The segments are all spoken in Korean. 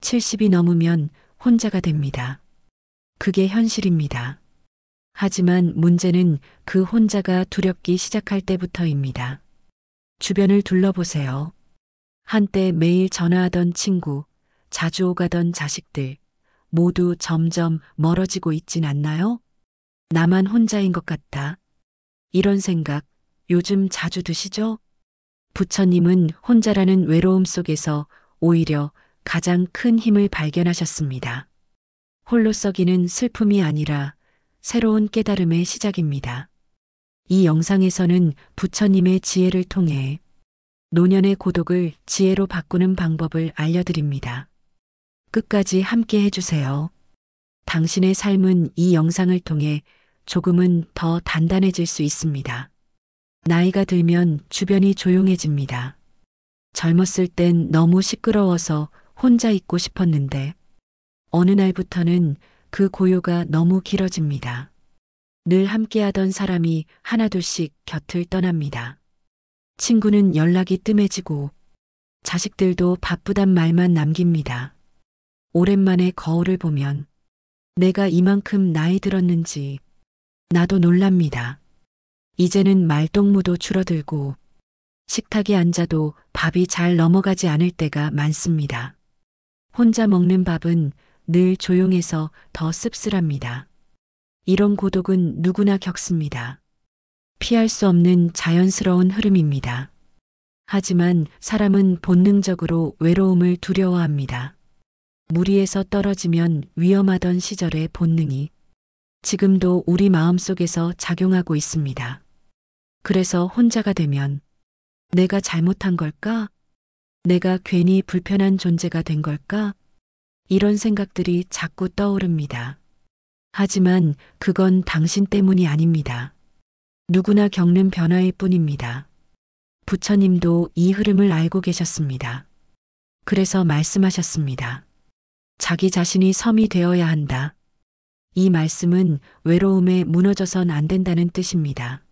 70이 넘으면 혼자가 됩니다. 그게 현실입니다. 하지만 문제는 그 혼자가 두렵기 시작할 때부터입니다. 주변을 둘러보세요. 한때 매일 전화하던 친구, 자주 오가던 자식들, 모두 점점 멀어지고 있진 않나요? 나만 혼자인 것 같다. 이런 생각 요즘 자주 드시죠? 부처님은 혼자라는 외로움 속에서 오히려 가장 큰 힘을 발견하셨습니다. 홀로 썩이는 슬픔이 아니라 새로운 깨달음의 시작입니다. 이 영상에서는 부처님의 지혜를 통해 노년의 고독을 지혜로 바꾸는 방법을 알려드립니다. 끝까지 함께 해주세요. 당신의 삶은 이 영상을 통해 조금은 더 단단해질 수 있습니다. 나이가 들면 주변이 조용해집니다. 젊었을 땐 너무 시끄러워서 혼자 있고 싶었는데 어느 날부터는 그 고요가 너무 길어집니다. 늘 함께하던 사람이 하나둘씩 곁을 떠납니다. 친구는 연락이 뜸해지고 자식들도 바쁘단 말만 남깁니다. 오랜만에 거울을 보면 내가 이만큼 나이 들었는지 나도 놀랍니다. 이제는 말동무도 줄어들고 식탁에 앉아도 밥이 잘 넘어가지 않을 때가 많습니다. 혼자 먹는 밥은 늘 조용해서 더 씁쓸합니다. 이런 고독은 누구나 겪습니다. 피할 수 없는 자연스러운 흐름입니다. 하지만 사람은 본능적으로 외로움을 두려워합니다. 무리에서 떨어지면 위험하던 시절의 본능이 지금도 우리 마음속에서 작용하고 있습니다. 그래서 혼자가 되면 내가 잘못한 걸까? 내가 괜히 불편한 존재가 된 걸까? 이런 생각들이 자꾸 떠오릅니다. 하지만 그건 당신 때문이 아닙니다. 누구나 겪는 변화일 뿐입니다. 부처님도 이 흐름을 알고 계셨습니다. 그래서 말씀하셨습니다. 자기 자신이 섬이 되어야 한다. 이 말씀은 외로움에 무너져선 안 된다는 뜻입니다.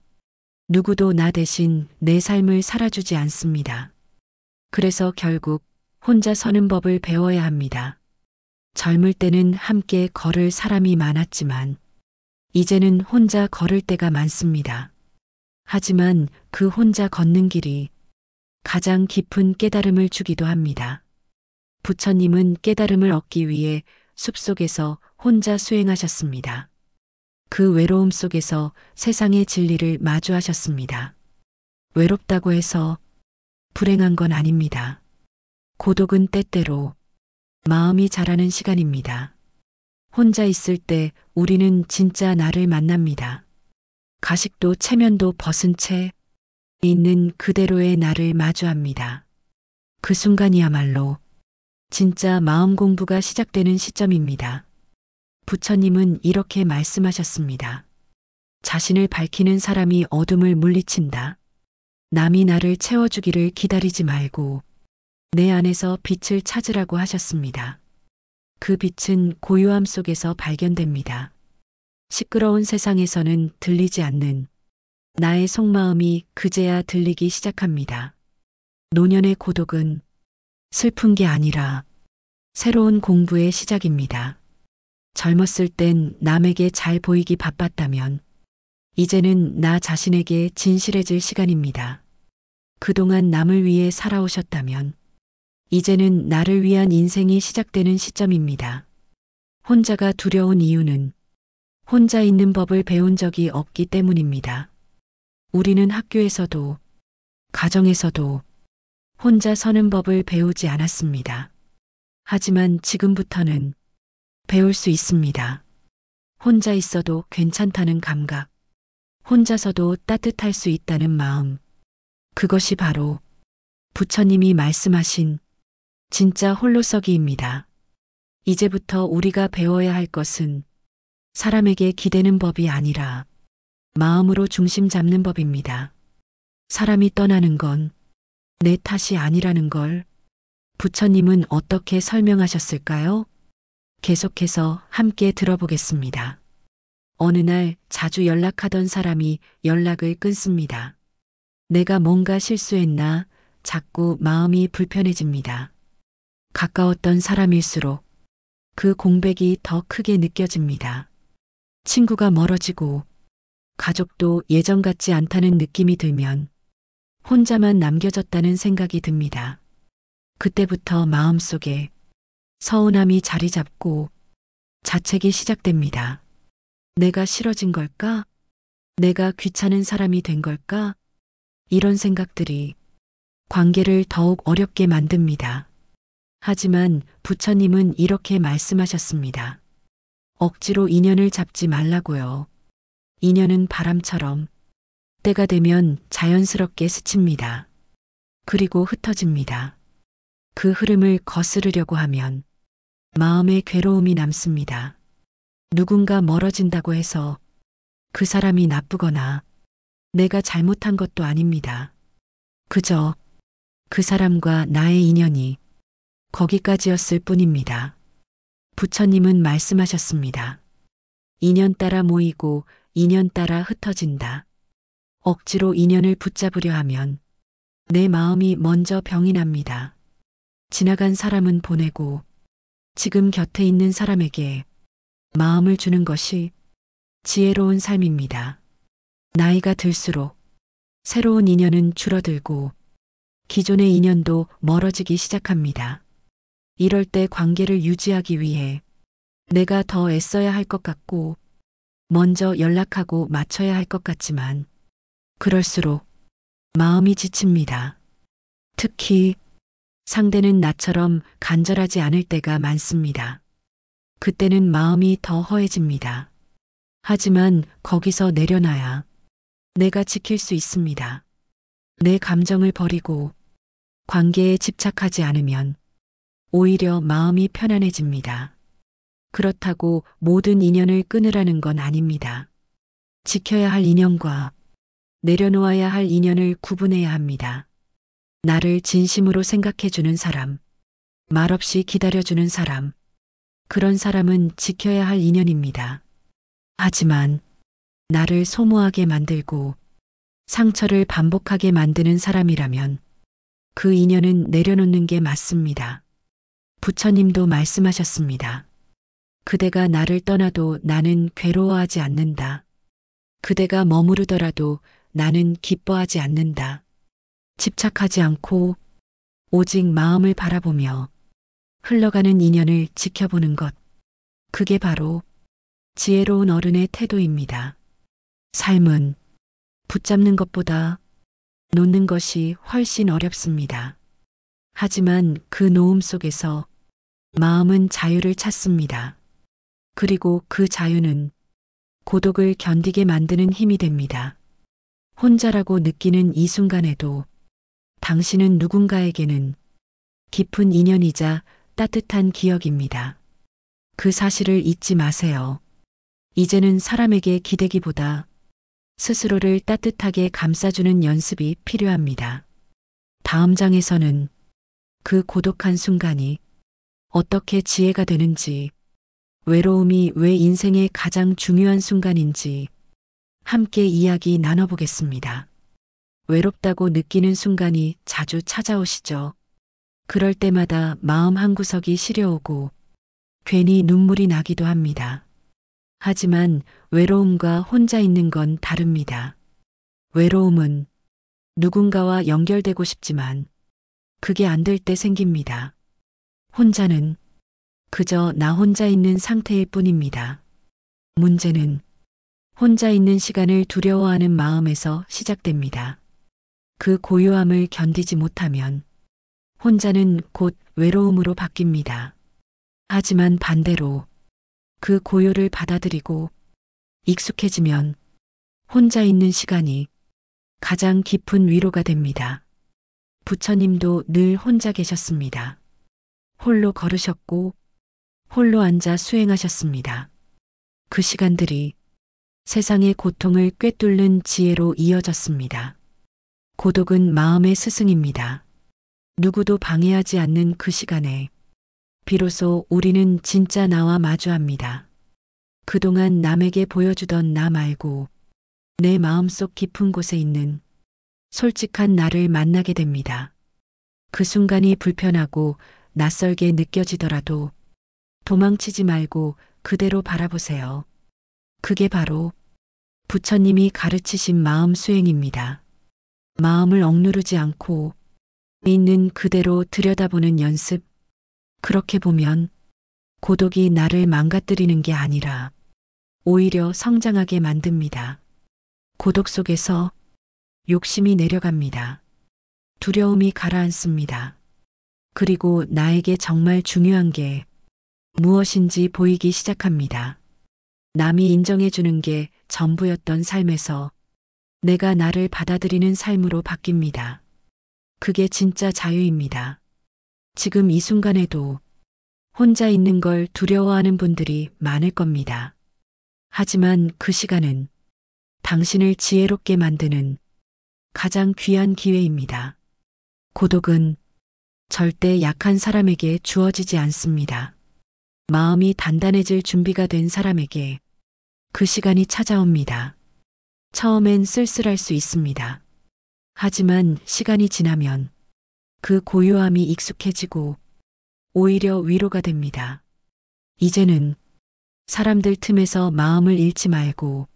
누구도 나 대신 내 삶을 살아주지 않습니다. 그래서 결국 혼자 서는 법을 배워야 합니다. 젊을 때는 함께 걸을 사람이 많았지만 이제는 혼자 걸을 때가 많습니다. 하지만 그 혼자 걷는 길이 가장 깊은 깨달음을 주기도 합니다. 부처님은 깨달음을 얻기 위해 숲속에서 혼자 수행하셨습니다. 그 외로움 속에서 세상의 진리를 마주하셨습니다. 외롭다고 해서 불행한 건 아닙니다. 고독은 때때로 마음이 자라는 시간입니다. 혼자 있을 때 우리는 진짜 나를 만납니다. 가식도 체면도 벗은 채 있는 그대로의 나를 마주합니다. 그 순간이야말로 진짜 마음 공부가 시작되는 시점입니다. 부처님은 이렇게 말씀하셨습니다. 자신을 밝히는 사람이 어둠을 물리친다. 남이 나를 채워주기를 기다리지 말고 내 안에서 빛을 찾으라고 하셨습니다. 그 빛은 고요함 속에서 발견됩니다. 시끄러운 세상에서는 들리지 않는 나의 속마음이 그제야 들리기 시작합니다. 노년의 고독은 슬픈 게 아니라 새로운 공부의 시작입니다. 젊었을 땐 남에게 잘 보이기 바빴다면 이제는 나 자신에게 진실해질 시간입니다. 그동안 남을 위해 살아오셨다면 이제는 나를 위한 인생이 시작되는 시점입니다. 혼자가 두려운 이유는 혼자 있는 법을 배운 적이 없기 때문입니다. 우리는 학교에서도 가정에서도 혼자 서는 법을 배우지 않았습니다. 하지만 지금부터는 배울 수 있습니다. 혼자 있어도 괜찮다는 감각, 혼자서도 따뜻할 수 있다는 마음. 그것이 바로 부처님이 말씀하신 진짜 홀로서기입니다. 이제부터 우리가 배워야 할 것은 사람에게 기대는 법이 아니라 마음으로 중심 잡는 법입니다. 사람이 떠나는 건 내 탓이 아니라는 걸 부처님은 어떻게 설명하셨을까요? 계속해서 함께 들어보겠습니다. 어느 날 자주 연락하던 사람이 연락을 끊습니다. 내가 뭔가 실수했나 자꾸 마음이 불편해집니다. 가까웠던 사람일수록 그 공백이 더 크게 느껴집니다. 친구가 멀어지고 가족도 예전 같지 않다는 느낌이 들면 혼자만 남겨졌다는 생각이 듭니다. 그때부터 마음속에 서운함이 자리 잡고 자책이 시작됩니다. 내가 싫어진 걸까? 내가 귀찮은 사람이 된 걸까? 이런 생각들이 관계를 더욱 어렵게 만듭니다. 하지만 부처님은 이렇게 말씀하셨습니다. 억지로 인연을 잡지 말라고요. 인연은 바람처럼 때가 되면 자연스럽게 스칩니다. 그리고 흩어집니다. 그 흐름을 거스르려고 하면 마음의 괴로움이 남습니다. 누군가 멀어진다고 해서 그 사람이 나쁘거나 내가 잘못한 것도 아닙니다. 그저 그 사람과 나의 인연이 거기까지였을 뿐입니다. 부처님은 말씀하셨습니다. 인연 따라 모이고 인연 따라 흩어진다. 억지로 인연을 붙잡으려 하면 내 마음이 먼저 병이 납니다. 지나간 사람은 보내고 지금 곁에 있는 사람에게 마음을 주는 것이 지혜로운 삶입니다. 나이가 들수록 새로운 인연은 줄어들고 기존의 인연도 멀어지기 시작합니다. 이럴 때 관계를 유지하기 위해 내가 더 애써야 할 것 같고 먼저 연락하고 맞춰야 할 것 같지만 그럴수록 마음이 지칩니다. 특히 상대는 나처럼 간절하지 않을 때가 많습니다. 그때는 마음이 더 허해집니다. 하지만 거기서 내려놔야 내가 지킬 수 있습니다. 내 감정을 버리고 관계에 집착하지 않으면 오히려 마음이 편안해집니다. 그렇다고 모든 인연을 끊으라는 건 아닙니다. 지켜야 할 인연과 내려놓아야 할 인연을 구분해야 합니다. 나를 진심으로 생각해주는 사람, 말없이 기다려주는 사람, 그런 사람은 지켜야 할 인연입니다. 하지만 나를 소모하게 만들고 상처를 반복하게 만드는 사람이라면 그 인연은 내려놓는 게 맞습니다. 부처님도 말씀하셨습니다. 그대가 나를 떠나도 나는 괴로워하지 않는다. 그대가 머무르더라도 나는 기뻐하지 않는다. 집착하지 않고 오직 마음을 바라보며 흘러가는 인연을 지켜보는 것. 그게 바로 지혜로운 어른의 태도입니다. 삶은 붙잡는 것보다 놓는 것이 훨씬 어렵습니다. 하지만 그 놓음 속에서 마음은 자유를 찾습니다. 그리고 그 자유는 고독을 견디게 만드는 힘이 됩니다. 혼자라고 느끼는 이 순간에도 당신은 누군가에게는 깊은 인연이자 따뜻한 기억입니다. 그 사실을 잊지 마세요. 이제는 사람에게 기대기보다 스스로를 따뜻하게 감싸주는 연습이 필요합니다. 다음 장에서는 그 고독한 순간이 어떻게 지혜가 되는지, 외로움이 왜 인생의 가장 중요한 순간인지 함께 이야기 나눠보겠습니다. 외롭다고 느끼는 순간이 자주 찾아오시죠. 그럴 때마다 마음 한구석이 시려오고 괜히 눈물이 나기도 합니다. 하지만 외로움과 혼자 있는 건 다릅니다. 외로움은 누군가와 연결되고 싶지만 그게 안 될 때 생깁니다. 혼자는 그저 나 혼자 있는 상태일 뿐입니다. 문제는 혼자 있는 시간을 두려워하는 마음에서 시작됩니다. 그 고요함을 견디지 못하면 혼자는 곧 외로움으로 바뀝니다. 하지만 반대로 그 고요를 받아들이고 익숙해지면 혼자 있는 시간이 가장 깊은 위로가 됩니다. 부처님도 늘 혼자 계셨습니다. 홀로 걸으셨고 홀로 앉아 수행하셨습니다. 그 시간들이 세상의 고통을 꿰뚫는 지혜로 이어졌습니다. 고독은 마음의 스승입니다. 누구도 방해하지 않는 그 시간에 비로소 우리는 진짜 나와 마주합니다. 그동안 남에게 보여주던 나 말고 내 마음속 깊은 곳에 있는 솔직한 나를 만나게 됩니다. 그 순간이 불편하고 낯설게 느껴지더라도 도망치지 말고 그대로 바라보세요. 그게 바로 부처님이 가르치신 마음 수행입니다. 마음을 억누르지 않고 있는 그대로 들여다보는 연습. 그렇게 보면 고독이 나를 망가뜨리는 게 아니라 오히려 성장하게 만듭니다. 고독 속에서 욕심이 내려갑니다. 두려움이 가라앉습니다. 그리고 나에게 정말 중요한 게 무엇인지 보이기 시작합니다. 남이 인정해주는 게 전부였던 삶에서 내가 나를 받아들이는 삶으로 바뀝니다. 그게 진짜 자유입니다. 지금 이 순간에도 혼자 있는 걸 두려워하는 분들이 많을 겁니다. 하지만 그 시간은 당신을 지혜롭게 만드는 가장 귀한 기회입니다. 고독은 절대 약한 사람에게 주어지지 않습니다. 마음이 단단해질 준비가 된 사람에게 그 시간이 찾아옵니다. 처음엔 쓸쓸할 수 있습니다. 하지만 시간이 지나면 그 고요함이 익숙해지고 오히려 위로가 됩니다. 이제는 사람들 틈에서 마음을 잃지 말고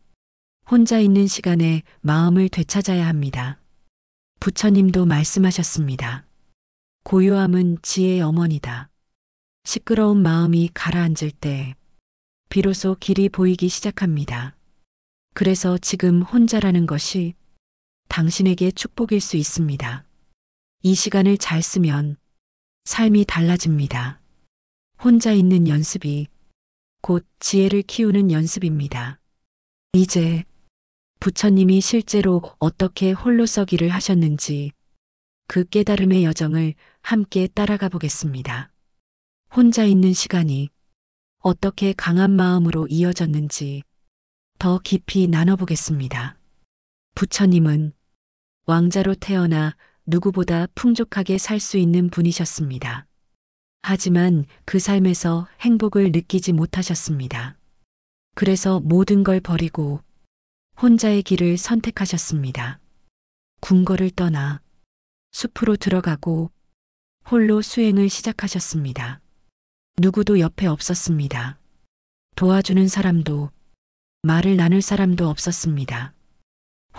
혼자 있는 시간에 마음을 되찾아야 합니다. 부처님도 말씀하셨습니다. 고요함은 지혜의 어머니다. 시끄러운 마음이 가라앉을 때 비로소 길이 보이기 시작합니다. 그래서 지금 혼자라는 것이 당신에게 축복일 수 있습니다. 이 시간을 잘 쓰면 삶이 달라집니다. 혼자 있는 연습이 곧 지혜를 키우는 연습입니다. 이제 부처님이 실제로 어떻게 홀로서기를 하셨는지 그 깨달음의 여정을 함께 따라가 보겠습니다. 혼자 있는 시간이 어떻게 강한 마음으로 이어졌는지 더 깊이 나눠보겠습니다. 부처님은 왕자로 태어나 누구보다 풍족하게 살 수 있는 분이셨습니다. 하지만 그 삶에서 행복을 느끼지 못하셨습니다. 그래서 모든 걸 버리고 혼자의 길을 선택하셨습니다. 궁궐을 떠나 숲으로 들어가고 홀로 수행을 시작하셨습니다. 누구도 옆에 없었습니다. 도와주는 사람도 말을 나눌 사람도 없었습니다.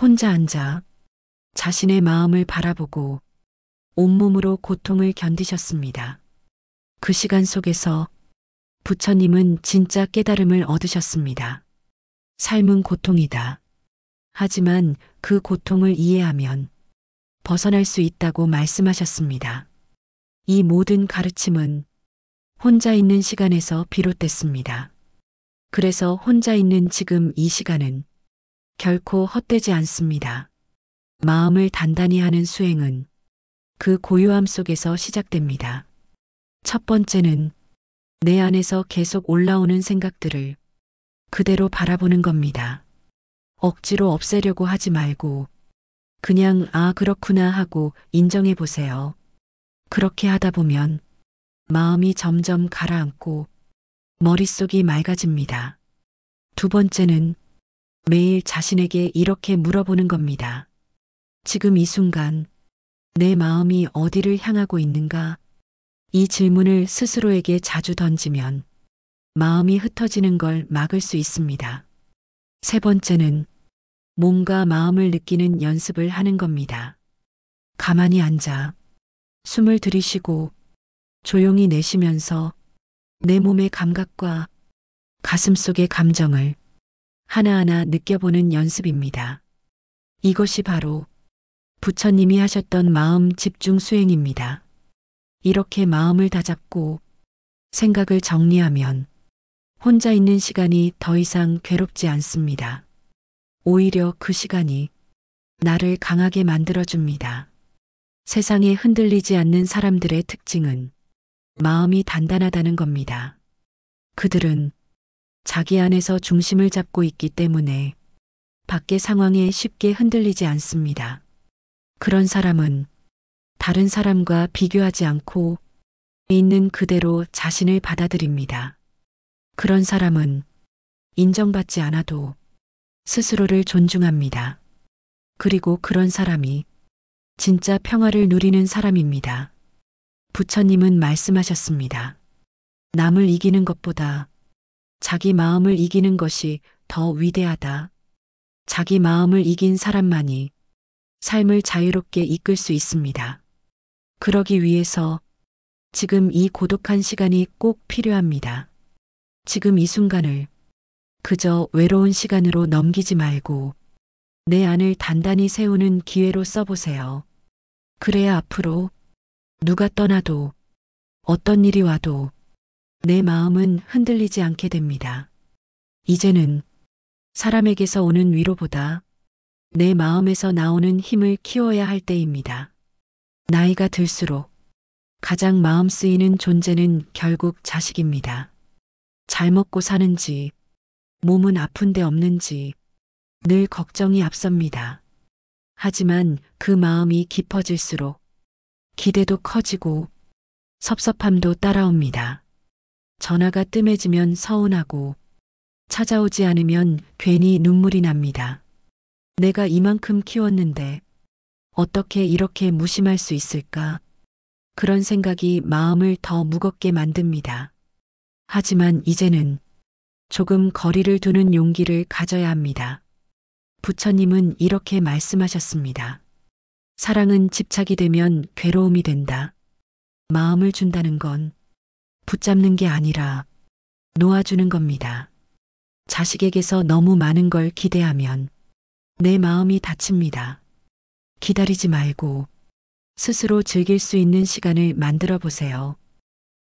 혼자 앉아 자신의 마음을 바라보고 온몸으로 고통을 견디셨습니다. 그 시간 속에서 부처님은 진짜 깨달음을 얻으셨습니다. 삶은 고통이다. 하지만 그 고통을 이해하면 벗어날 수 있다고 말씀하셨습니다. 이 모든 가르침은 혼자 있는 시간에서 비롯됐습니다. 그래서 혼자 있는 지금 이 시간은 결코 헛되지 않습니다. 마음을 단단히 하는 수행은 그 고요함 속에서 시작됩니다. 첫 번째는 내 안에서 계속 올라오는 생각들을 그대로 바라보는 겁니다. 억지로 없애려고 하지 말고 그냥 아 그렇구나 하고 인정해 보세요. 그렇게 하다 보면 마음이 점점 가라앉고 머릿속이 맑아집니다. 두 번째는 매일 자신에게 이렇게 물어보는 겁니다. 지금 이 순간 내 마음이 어디를 향하고 있는가? 이 질문을 스스로에게 자주 던지면 마음이 흩어지는 걸 막을 수 있습니다. 세 번째는 몸과 마음을 느끼는 연습을 하는 겁니다. 가만히 앉아 숨을 들이쉬고 조용히 내쉬면서 내 몸의 감각과 가슴 속의 감정을 하나하나 느껴보는 연습입니다. 이것이 바로 부처님이 하셨던 마음 집중 수행입니다. 이렇게 마음을 다잡고 생각을 정리하면 혼자 있는 시간이 더 이상 괴롭지 않습니다. 오히려 그 시간이 나를 강하게 만들어줍니다. 세상에 흔들리지 않는 사람들의 특징은 마음이 단단하다는 겁니다. 그들은 자기 안에서 중심을 잡고 있기 때문에 밖의 상황에 쉽게 흔들리지 않습니다. 그런 사람은 다른 사람과 비교하지 않고 있는 그대로 자신을 받아들입니다. 그런 사람은 인정받지 않아도 스스로를 존중합니다. 그리고 그런 사람이 진짜 평화를 누리는 사람입니다. 부처님은 말씀하셨습니다. 남을 이기는 것보다 자기 마음을 이기는 것이 더 위대하다. 자기 마음을 이긴 사람만이 삶을 자유롭게 이끌 수 있습니다. 그러기 위해서 지금 이 고독한 시간이 꼭 필요합니다. 지금 이 순간을 그저 외로운 시간으로 넘기지 말고 내 안을 단단히 세우는 기회로 써보세요. 그래야 앞으로 누가 떠나도 어떤 일이 와도 내 마음은 흔들리지 않게 됩니다. 이제는 사람에게서 오는 위로보다 내 마음에서 나오는 힘을 키워야 할 때입니다. 나이가 들수록 가장 마음 쓰이는 존재는 결국 자식입니다. 잘 먹고 사는지, 몸은 아픈데 없는지 늘 걱정이 앞섭니다. 하지만 그 마음이 깊어질수록 기대도 커지고 섭섭함도 따라옵니다. 전화가 뜸해지면 서운하고 찾아오지 않으면 괜히 눈물이 납니다. 내가 이만큼 키웠는데 어떻게 이렇게 무심할 수 있을까? 그런 생각이 마음을 더 무겁게 만듭니다. 하지만 이제는 조금 거리를 두는 용기를 가져야 합니다. 부처님은 이렇게 말씀하셨습니다. 사랑은 집착이 되면 괴로움이 된다. 마음을 준다는 건 붙잡는 게 아니라 놓아주는 겁니다. 자식에게서 너무 많은 걸 기대하면 내 마음이 다칩니다. 기다리지 말고 스스로 즐길 수 있는 시간을 만들어 보세요.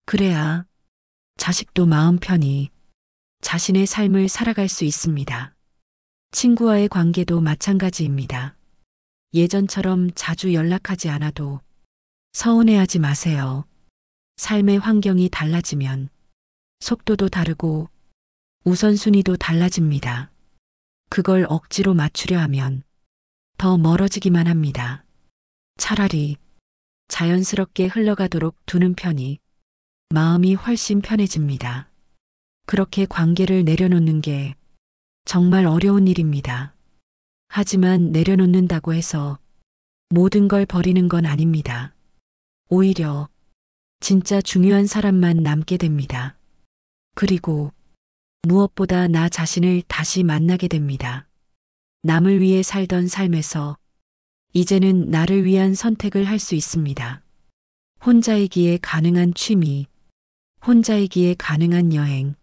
그래야 자식도 마음 편히 자신의 삶을 살아갈 수 있습니다. 친구와의 관계도 마찬가지입니다. 예전처럼 자주 연락하지 않아도 서운해하지 마세요. 삶의 환경이 달라지면 속도도 다르고 우선순위도 달라집니다. 그걸 억지로 맞추려 하면 더 멀어지기만 합니다. 차라리 자연스럽게 흘러가도록 두는 편이 마음이 훨씬 편해집니다. 그렇게 관계를 내려놓는 게 정말 어려운 일입니다. 하지만 내려놓는다고 해서 모든 걸 버리는 건 아닙니다. 오히려 진짜 중요한 사람만 남게 됩니다. 그리고 무엇보다 나 자신을 다시 만나게 됩니다. 남을 위해 살던 삶에서 이제는 나를 위한 선택을 할 수 있습니다. 혼자이기에 가능한 취미, 혼자이기에 가능한 여행,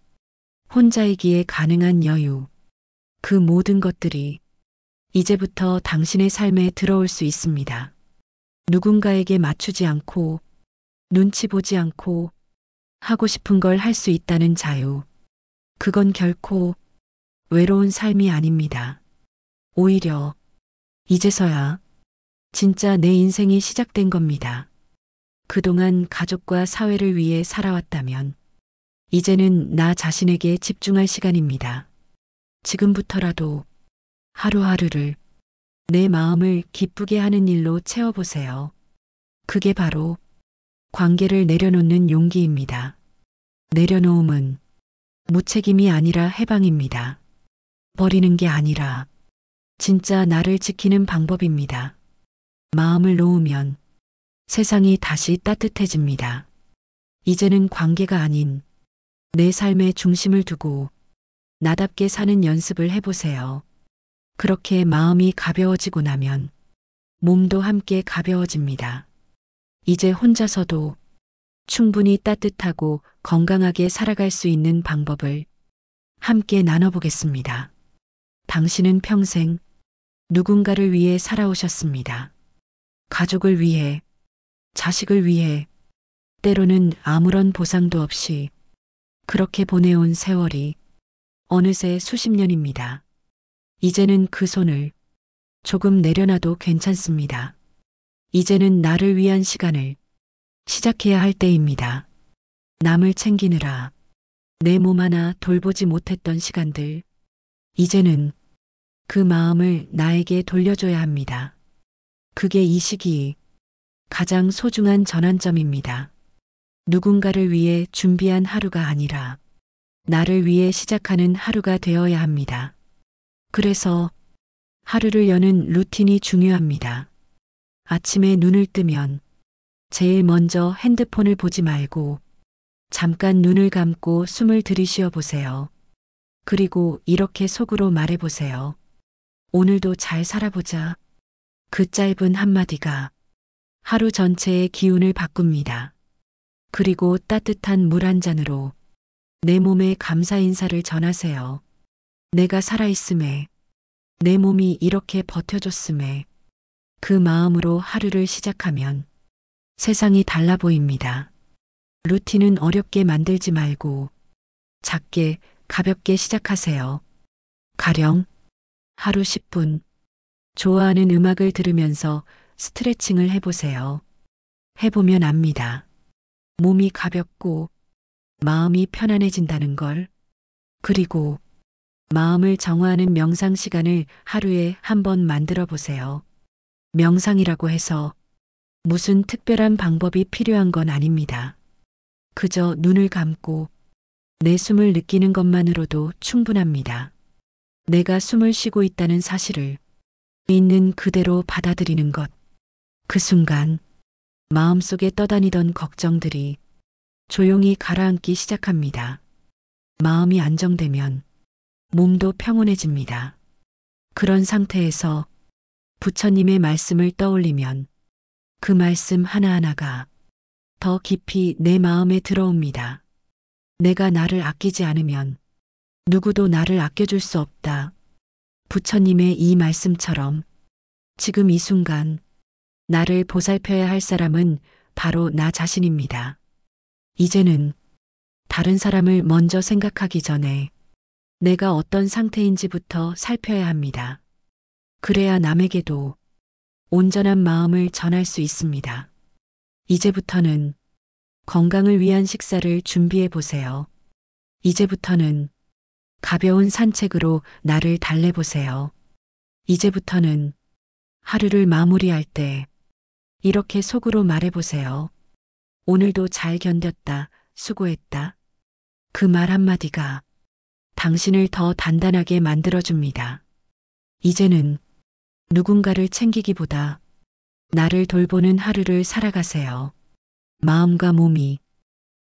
혼자이기에 가능한 여유, 그 모든 것들이 이제부터 당신의 삶에 들어올 수 있습니다. 누군가에게 맞추지 않고 눈치 보지 않고 하고 싶은 걸 할 수 있다는 자유. 그건 결코 외로운 삶이 아닙니다. 오히려 이제서야 진짜 내 인생이 시작된 겁니다. 그동안 가족과 사회를 위해 살아왔다면 이제는 나 자신에게 집중할 시간입니다. 지금부터라도 하루하루를 내 마음을 기쁘게 하는 일로 채워보세요. 그게 바로 관계를 내려놓는 용기입니다. 내려놓음은 무책임이 아니라 해방입니다. 버리는 게 아니라 진짜 나를 지키는 방법입니다. 마음을 놓으면 세상이 다시 따뜻해집니다. 이제는 관계가 아닌 내 삶의 중심을 두고 나답게 사는 연습을 해보세요. 그렇게 마음이 가벼워지고 나면 몸도 함께 가벼워집니다. 이제 혼자서도 충분히 따뜻하고 건강하게 살아갈 수 있는 방법을 함께 나눠보겠습니다. 당신은 평생 누군가를 위해 살아오셨습니다. 가족을 위해, 자식을 위해, 때로는 아무런 보상도 없이 그렇게 보내온 세월이 어느새 수십 년입니다. 이제는 그 손을 조금 내려놔도 괜찮습니다. 이제는 나를 위한 시간을 시작해야 할 때입니다. 남을 챙기느라 내 몸 하나 돌보지 못했던 시간들, 이제는 그 마음을 나에게 돌려줘야 합니다. 그게 이 시기 가장 소중한 전환점입니다. 누군가를 위해 준비한 하루가 아니라 나를 위해 시작하는 하루가 되어야 합니다. 그래서 하루를 여는 루틴이 중요합니다. 아침에 눈을 뜨면 제일 먼저 핸드폰을 보지 말고 잠깐 눈을 감고 숨을 들이쉬어 보세요. 그리고 이렇게 속으로 말해 보세요. 오늘도 잘 살아보자. 그 짧은 한마디가 하루 전체의 기운을 바꿉니다. 그리고 따뜻한 물 한 잔으로 내 몸에 감사 인사를 전하세요. 내가 살아있음에, 내 몸이 이렇게 버텨줬음에, 그 마음으로 하루를 시작하면 세상이 달라 보입니다. 루틴은 어렵게 만들지 말고 작게 가볍게 시작하세요. 가령 하루 10분 좋아하는 음악을 들으면서 스트레칭을 해보세요. 해보면 압니다. 몸이 가볍고 마음이 편안해진다는 걸. 그리고 마음을 정화하는 명상 시간을 하루에 한 번 만들어 보세요. 명상이라고 해서 무슨 특별한 방법이 필요한 건 아닙니다. 그저 눈을 감고 내 숨을 느끼는 것만으로도 충분합니다. 내가 숨을 쉬고 있다는 사실을 있는 그대로 받아들이는 것. 그 순간 마음속에 떠다니던 걱정들이 조용히 가라앉기 시작합니다. 마음이 안정되면 몸도 평온해집니다. 그런 상태에서 부처님의 말씀을 떠올리면 그 말씀 하나하나가 더 깊이 내 마음에 들어옵니다. 내가 나를 아끼지 않으면 누구도 나를 아껴줄 수 없다. 부처님의 이 말씀처럼 지금 이 순간 나를 보살펴야 할 사람은 바로 나 자신입니다. 이제는 다른 사람을 먼저 생각하기 전에 내가 어떤 상태인지부터 살펴야 합니다. 그래야 남에게도 온전한 마음을 전할 수 있습니다. 이제부터는 건강을 위한 식사를 준비해 보세요. 이제부터는 가벼운 산책으로 나를 달래보세요. 이제부터는 하루를 마무리할 때 이렇게 속으로 말해보세요. 오늘도 잘 견뎠다, 수고했다. 그 말 한마디가 당신을 더 단단하게 만들어줍니다. 이제는 누군가를 챙기기보다 나를 돌보는 하루를 살아가세요. 마음과 몸이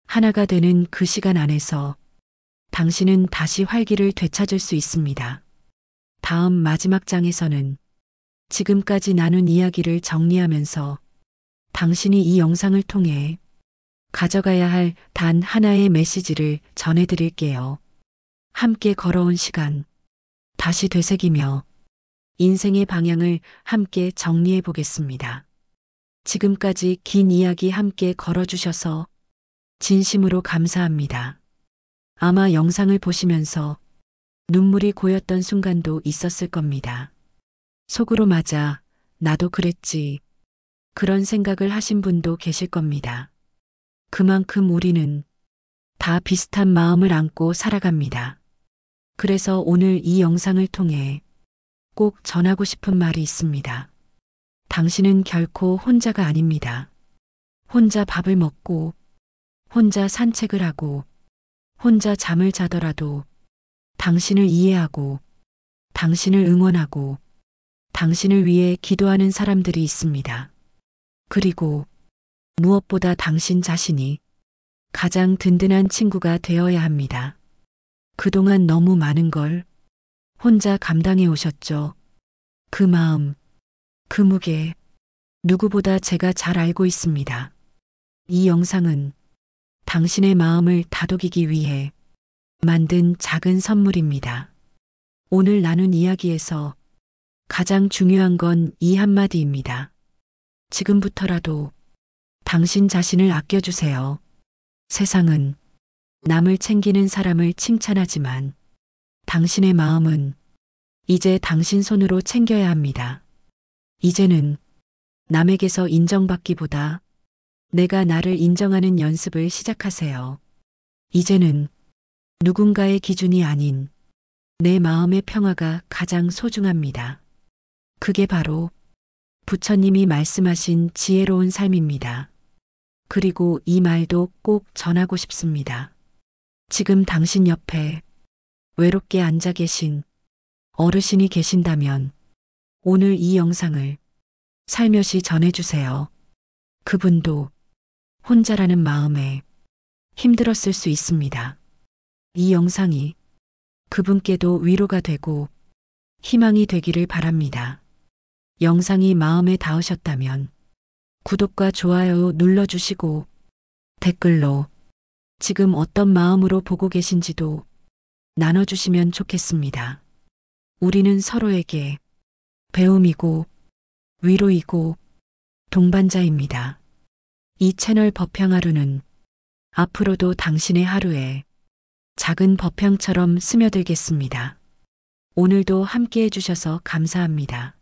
하나가 되는 그 시간 안에서 당신은 다시 활기를 되찾을 수 있습니다. 다음 마지막 장에서는 지금까지 나눈 이야기를 정리하면서 당신이 이 영상을 통해 가져가야 할 단 하나의 메시지를 전해드릴게요. 함께 걸어온 시간, 다시 되새기며 인생의 방향을 함께 정리해 보겠습니다. 지금까지 긴 이야기 함께 걸어주셔서 진심으로 감사합니다. 아마 영상을 보시면서 눈물이 고였던 순간도 있었을 겁니다. 속으로 맞아, 나도 그랬지. 그런 생각을 하신 분도 계실 겁니다. 그만큼 우리는 다 비슷한 마음을 안고 살아갑니다. 그래서 오늘 이 영상을 통해 꼭 전하고 싶은 말이 있습니다. 당신은 결코 혼자가 아닙니다. 혼자 밥을 먹고, 혼자 산책을 하고, 혼자 잠을 자더라도 당신을 이해하고, 당신을 응원하고, 당신을 위해 기도하는 사람들이 있습니다. 그리고 무엇보다 당신 자신이 가장 든든한 친구가 되어야 합니다. 그동안 너무 많은 걸 혼자 감당해 오셨죠. 그 마음, 그 무게, 누구보다 제가 잘 알고 있습니다. 이 영상은 당신의 마음을 다독이기 위해 만든 작은 선물입니다. 오늘 나눈 이야기에서 가장 중요한 건 이 한마디입니다. 지금부터라도 당신 자신을 아껴주세요. 세상은 남을 챙기는 사람을 칭찬하지만 당신의 마음은 이제 당신 손으로 챙겨야 합니다. 이제는 남에게서 인정받기보다 내가 나를 인정하는 연습을 시작하세요. 이제는 누군가의 기준이 아닌 내 마음의 평화가 가장 소중합니다. 그게 바로 부처님이 말씀하신 지혜로운 삶입니다. 그리고 이 말도 꼭 전하고 싶습니다. 지금 당신 옆에 외롭게 앉아 계신 어르신이 계신다면 오늘 이 영상을 살며시 전해주세요. 그분도 혼자라는 마음에 힘들었을 수 있습니다. 이 영상이 그분께도 위로가 되고 희망이 되기를 바랍니다. 영상이 마음에 닿으셨다면 구독과 좋아요 눌러주시고 댓글로 지금 어떤 마음으로 보고 계신지도 나눠주시면 좋겠습니다. 우리는 서로에게 배움이고 위로이고 동반자입니다. 이 채널 법향하루는 앞으로도 당신의 하루에 작은 법향처럼 스며들겠습니다. 오늘도 함께 해주셔서 감사합니다.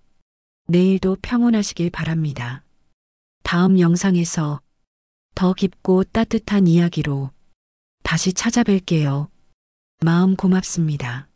내일도 평온하시길 바랍니다. 다음 영상에서 더 깊고 따뜻한 이야기로 다시 찾아뵐게요. 마음 고맙습니다.